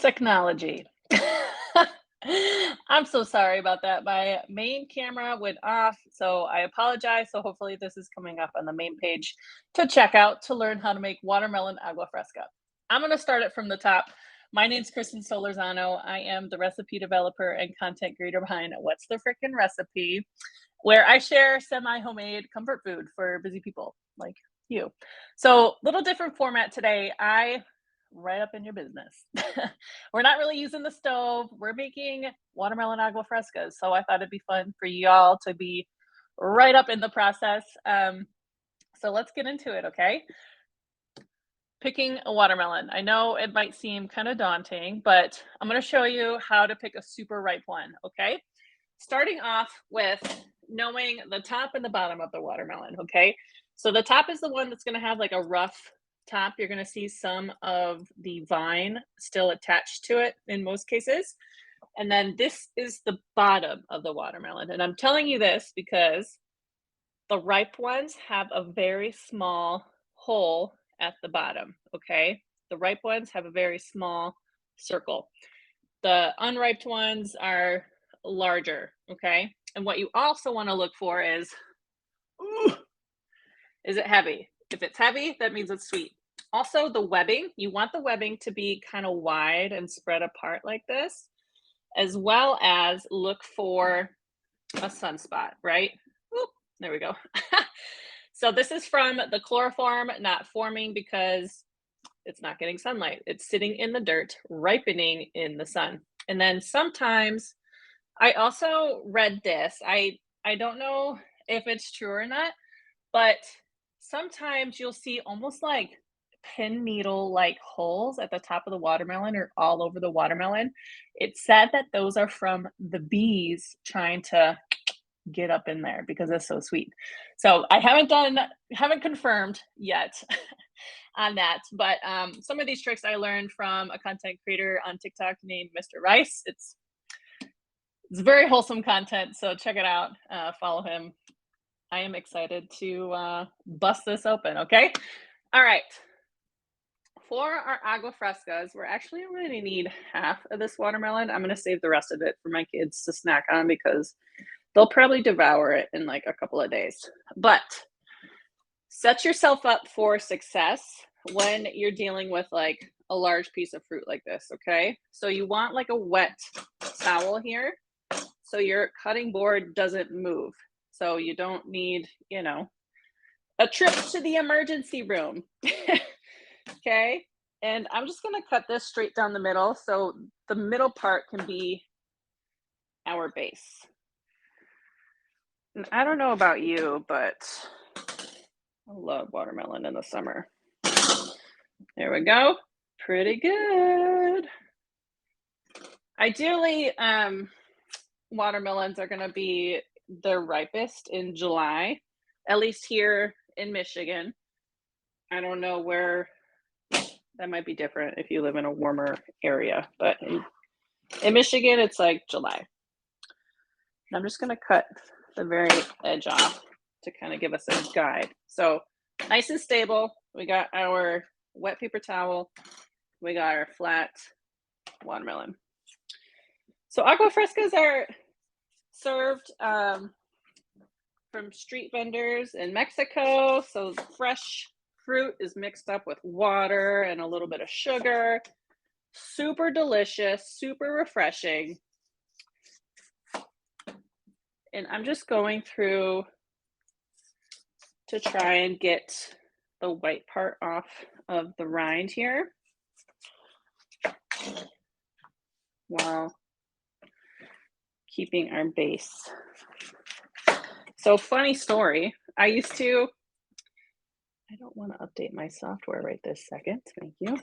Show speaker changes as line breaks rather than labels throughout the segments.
Technology. I'm so sorry about that. My main camera went off, so I apologize. So hopefully this is coming up on the main page to check out to learn how to make watermelon agua fresca. I'm going to start it from the top. My name's Kristen Solorzano. I am the recipe developer and content creator behind What's the Frickin' Recipe, where I share semi-homemade comfort food for busy people like you. So little different format today. Right up in your business. We're not really using the stove. We're making watermelon agua frescas. So I thought it'd be fun for y'all to be right up in the process. So let's get into it, okay? Picking a watermelon. I know it might seem kind of daunting, but I'm going to show you how to pick a super ripe one, okay? Starting off with knowing the top and the bottom of the watermelon, okay? So the top is the one that's going to have like a rough top. You're going to see some of the vine still attached to it in most cases. And then this is the bottom of the watermelon. And I'm telling you this because the ripe ones have a very small hole at the bottom, okay? The ripe ones have a very small circle. The unripe ones are larger, okay? And what you also want to look for is, ooh, is it heavy? If it's heavy, that means it's sweet. Also, the webbing, you want the webbing to be kind of wide and spread apart like this, as well as look for a sunspot, right? Oop, there we go. So this is from the chloroform not forming because it's not getting sunlight. It's sitting in the dirt, ripening in the sun. And then sometimes I also read this. I don't know if it's true or not, but sometimes you'll see almost like pin needle like holes at the top of the watermelon or all over the watermelon. It's said that those are from the bees trying to get up in there because it's so sweet. So I haven't confirmed yet on that, but some of these tricks I learned from a content creator on TikTok named Mr. Rice. It's very wholesome content, so check it out. Follow him. I am excited to bust this open, okay? All right. For our agua frescas, we're actually only going to need half of this watermelon. I'm going to save the rest of it for my kids to snack on because they'll probably devour it in like a couple of days. But set yourself up for success when you're dealing with like a large piece of fruit like this, okay? So you want like a wet towel here so your cutting board doesn't move. So you don't need, a trip to the emergency room. Okay. And I'm just going to cut this straight down the middle. So the middle part can be our base. And I don't know about you, but I love watermelon in the summer. There we go. Pretty good. Ideally, watermelons are going to be the ripest in July, at least here in Michigan. I don't know where that might be different if you live in a warmer area, but in Michigan, it's like July. And I'm just going to cut the very edge off to kind of give us a guide. So nice and stable. We got our wet paper towel. We got our flat watermelon. So agua frescas are served from street vendors in Mexico. So fresh fruit is mixed up with water and a little bit of sugar. Super delicious, super refreshing. And I'm just going through to try and get the white part off of the rind here while keeping our base. So funny story, I don't want to update my software right this second. Thank you.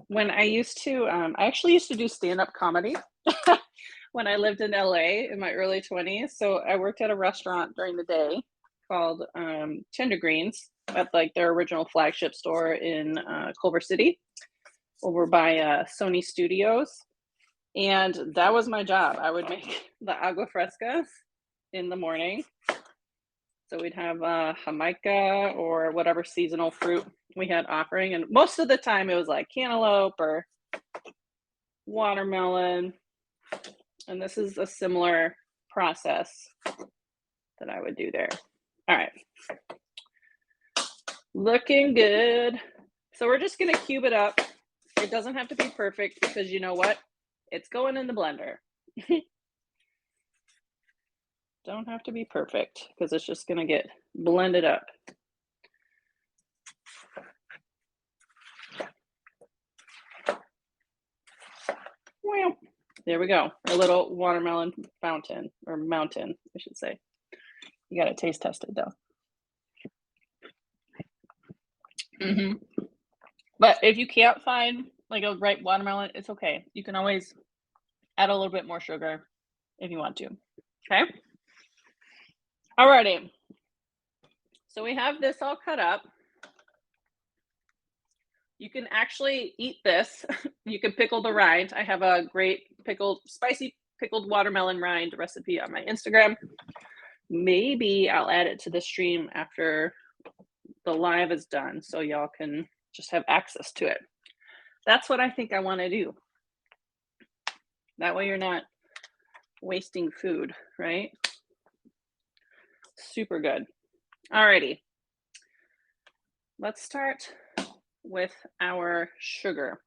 When I actually used to do stand-up comedy when I lived in LA in my early 20s. So I worked at a restaurant during the day called Tender Greens at like their original flagship store in Culver City over by Sony Studios. And that was my job. I would make the agua frescas in the morning. So we'd have Jamaica or whatever seasonal fruit we had offering, and most of the time it was like cantaloupe or watermelon. And this is a similar process that I would do there. All right. Looking good. So we're just gonna cube it up. It doesn't have to be perfect because you know what? It's going in the blender. Don't have to be perfect because it's just gonna get blended up. Well, there we go. A little watermelon fountain, or mountain, I should say. You gotta taste test it though. But if you can't find like a ripe watermelon, it's okay. You can always add a little bit more sugar if you want to. Okay. Alrighty. So we have this all cut up. You can actually eat this. You can pickle the rind. I have a great spicy pickled watermelon rind recipe on my Instagram. Maybe I'll add it to the stream after the live is done so y'all can just have access to it. That's what I think I want to do. That way you're not wasting food, right? Super good. Alrighty. Let's start with our sugar,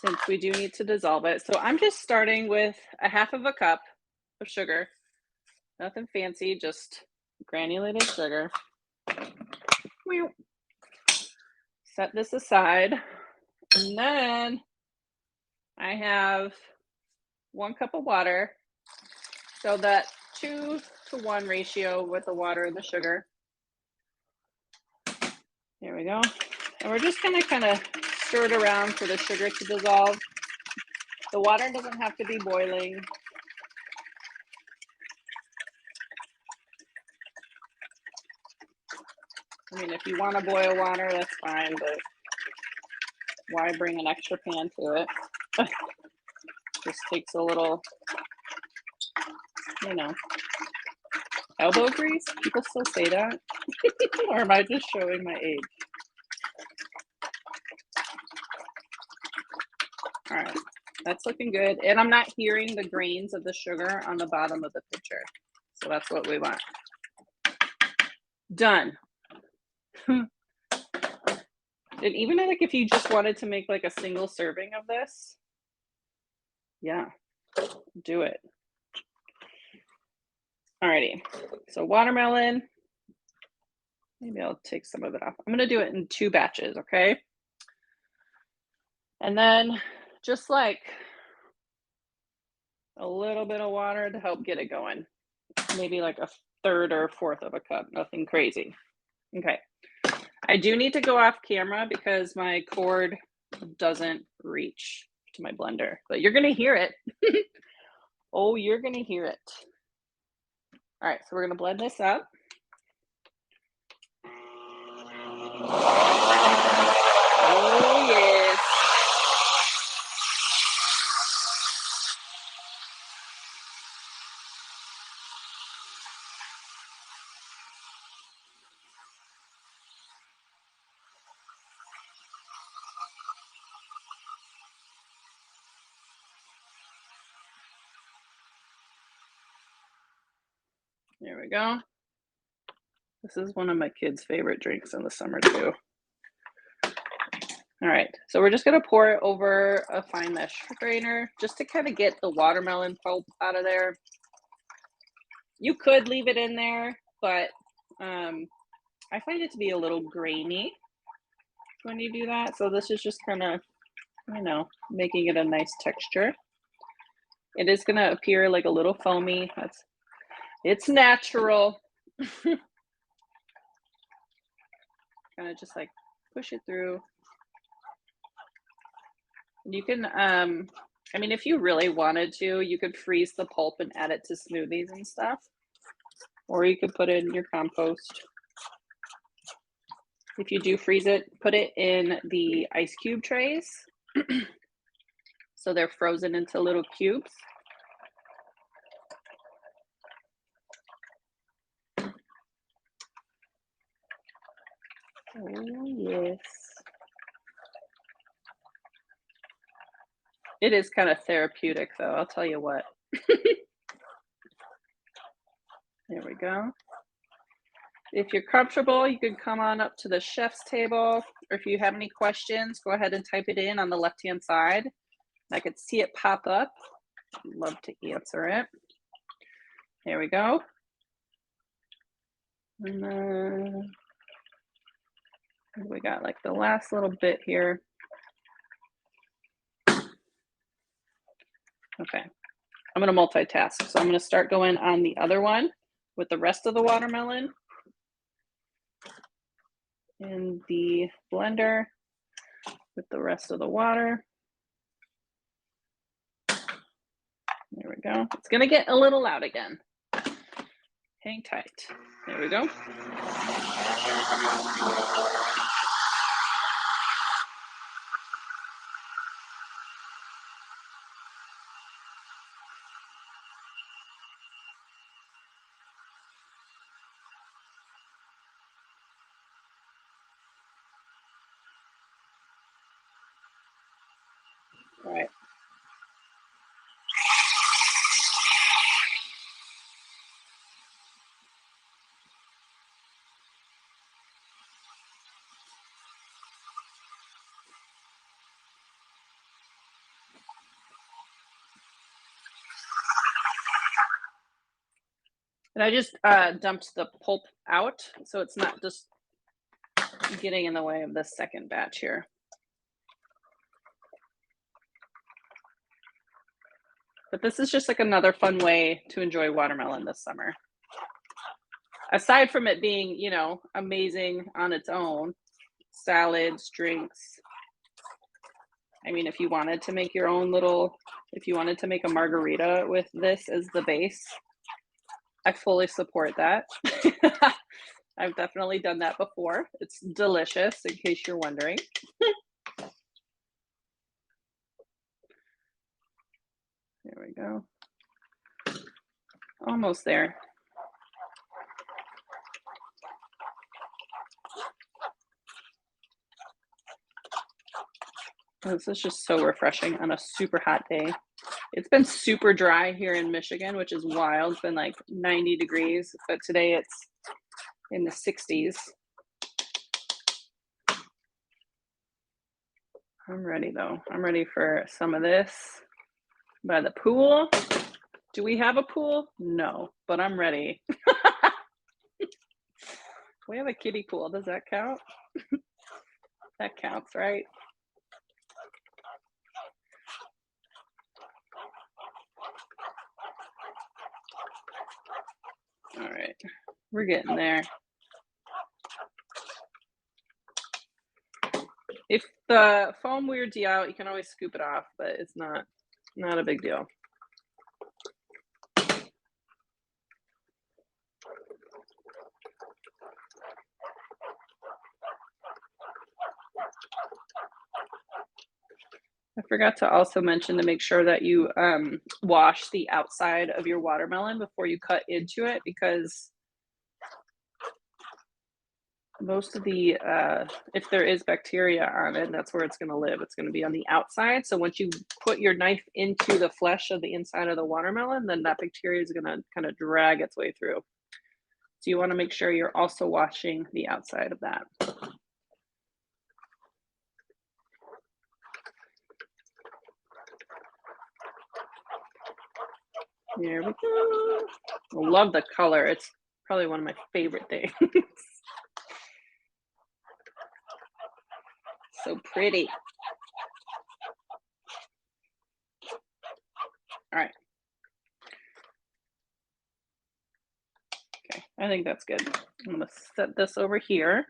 since we do need to dissolve it. So I'm just starting with a half of a cup of sugar. Nothing fancy, just granulated sugar. Set this aside. And then I have 1 cup of water. So that 2-to-1 ratio with the water and the sugar. There we go. And we're just gonna kind of stir it around for the sugar to dissolve. The water doesn't have to be boiling. I mean, if you want to boil water, that's fine, but why bring an extra pan to it? Just takes a little, you know, elbow grease. People still say that? Or am I just showing my age? All right, that's looking good. And I'm not hearing the grains of the sugar on the bottom of the pitcher. So that's what we want. Done. And even like if you just wanted to make like a single serving of this, yeah, do it. Alrighty, so watermelon, maybe I'll take some of it off. I'm gonna do it in 2 batches, okay? And then just like a little bit of water to help get it going. Maybe like a 1/3 or 1/4 of a cup, nothing crazy. Okay. I do need to go off camera because my cord doesn't reach to my blender, but you're gonna hear it. Oh, you're gonna hear it. All right, so we're gonna blend this up. Oh, yes. There we go. This is one of my kids' favorite drinks in the summer too. All right, so we're just gonna pour it over a fine mesh strainer just to kind of get the watermelon pulp out of there. You could leave it in there, but I find it to be a little grainy when you do that. So this is just kind of, you know, making it a nice texture. It is gonna appear like a little foamy. It's natural. Kind of just like push it through. You can, I mean, if you really wanted to, you could freeze the pulp and add it to smoothies and stuff. Or you could put it in your compost. If you do freeze it, put it in the ice cube trays. So they're frozen into little cubes. Oh, yes. It is kind of therapeutic, though, I'll tell you what. There we go. If you're comfortable, you can come on up to the chef's table, or if you have any questions, go ahead and type it in on the left-hand side. I could see it pop up. I'd love to answer it. There we go. And then we got like the last little bit here. Okay, I'm gonna multitask. So I'm gonna start going on the other one with the rest of the watermelon in the blender with the rest of the water. There we go. It's gonna get a little loud again. Hang tight. There we go. All right. And I just dumped the pulp out, so it's not just getting in the way of the second batch here. But this is just like another fun way to enjoy watermelon this summer. Aside from it being, you know, amazing on its own, salads, drinks. I mean, if you wanted to make your own little, if you wanted to make a margarita with this as the base, I fully support that. I've definitely done that before. It's delicious, in case you're wondering. There we go. Almost there. This is just so refreshing on a super hot day. It's been super dry here in Michigan, which is wild. It's been like 90 degrees, but today it's in the 60s. I'm ready though. I'm ready for some of this. By the pool. Do we have a pool? No, but I'm ready. We have a kiddie pool. Does that count? That counts, right? All right, we're getting there. If the foam weirds you out, you can always scoop it off, but it's not a big deal. I forgot to also mention to make sure that you wash the outside of your watermelon before you cut into it, because most of the if there is bacteria on it, that's where it's going to live. It's going to be on the outside. So once you put your knife into the flesh of the inside of the watermelon, then that bacteria is going to kind of drag its way through. So you want to make sure you're also washing the outside of that. Here we go. I love the color. It's probably one of my favorite things. So pretty. All right. Okay, I think that's good. I'm gonna set this over here.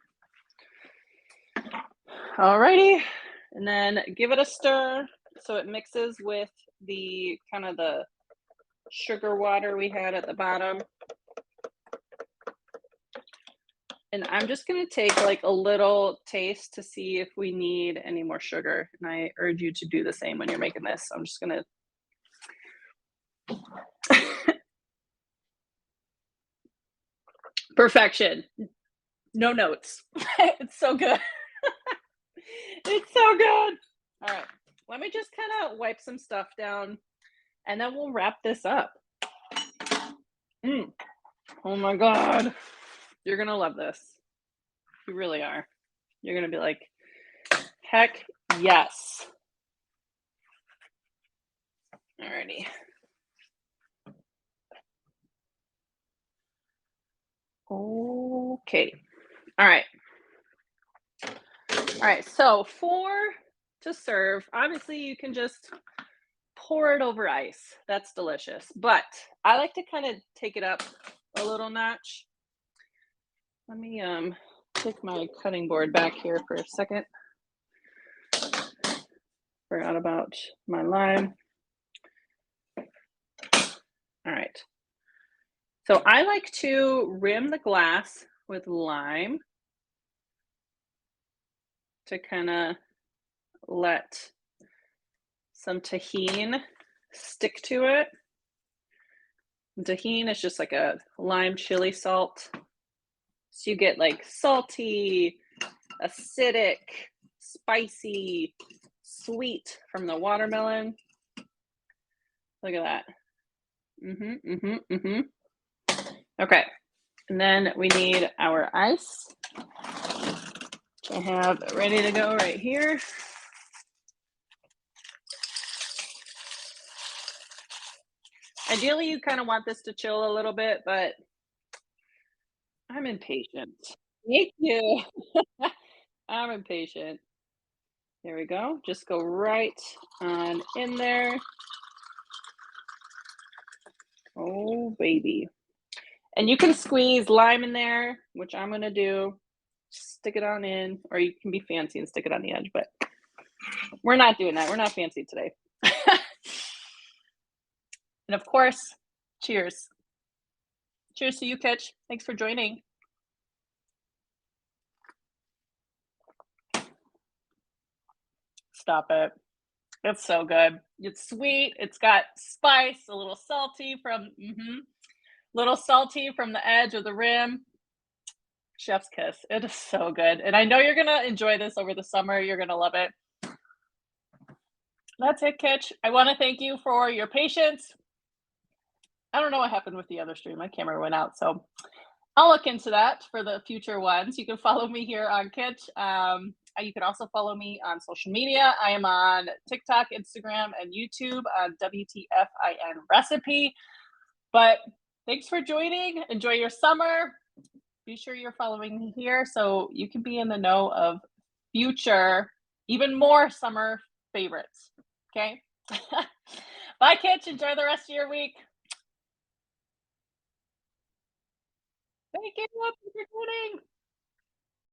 All righty, and then give it a stir so it mixes with the kind of the sugar water we had at the bottom. And I'm just gonna take like a little taste to see if we need any more sugar. And I urge you to do the same when you're making this. I'm just gonna perfection. No notes. It's so good. It's so good. All right. Let me just kind of wipe some stuff down and then we'll wrap this up. Mm. Oh my God. You're going to love this. You really are. You're going to be like, heck yes. Alrighty. Okay. All right. All right. So to serve, obviously you can just pour it over ice. That's delicious. But I like to kind of take it up a little notch. Let me take my cutting board back here for a second. Forgot about my lime. All right. So I like to rim the glass with lime to kind of let some tahini stick to it. Tahini is just like a lime chili salt. So you get like salty, acidic, spicy, sweet from the watermelon. Look at that. Okay. And then we need our ice, which I have ready to go right here. Ideally, you kind of want this to chill a little bit, but I'm impatient. Thank you. I'm impatient. There we go. Just go right on in there. Oh, baby. And you can squeeze lime in there, which I'm going to do. Stick it on in, or you can be fancy and stick it on the edge, but we're not doing that. We're not fancy today. And of course, cheers. Cheers to you, Kitch. Thanks for joining. Stop it. It's so good. It's sweet. It's got spice, a little salty from little salty from the edge of the rim. Chef's kiss. It is so good. And I know you're gonna enjoy this over the summer. You're gonna love it. That's it, Kitch. I want to thank you for your patience. I don't know what happened with the other stream. My camera went out, so I'll look into that for the future ones. You can follow me here on Kitch. You can also follow me on social media. I am on TikTok, Instagram, and YouTube on WTFIN Recipe. But thanks for joining. Enjoy your summer. Be sure you're following me here so you can be in the know of future, even more summer favorites. Okay? Bye, Kitch. Enjoy the rest of your week. Thank you for joining.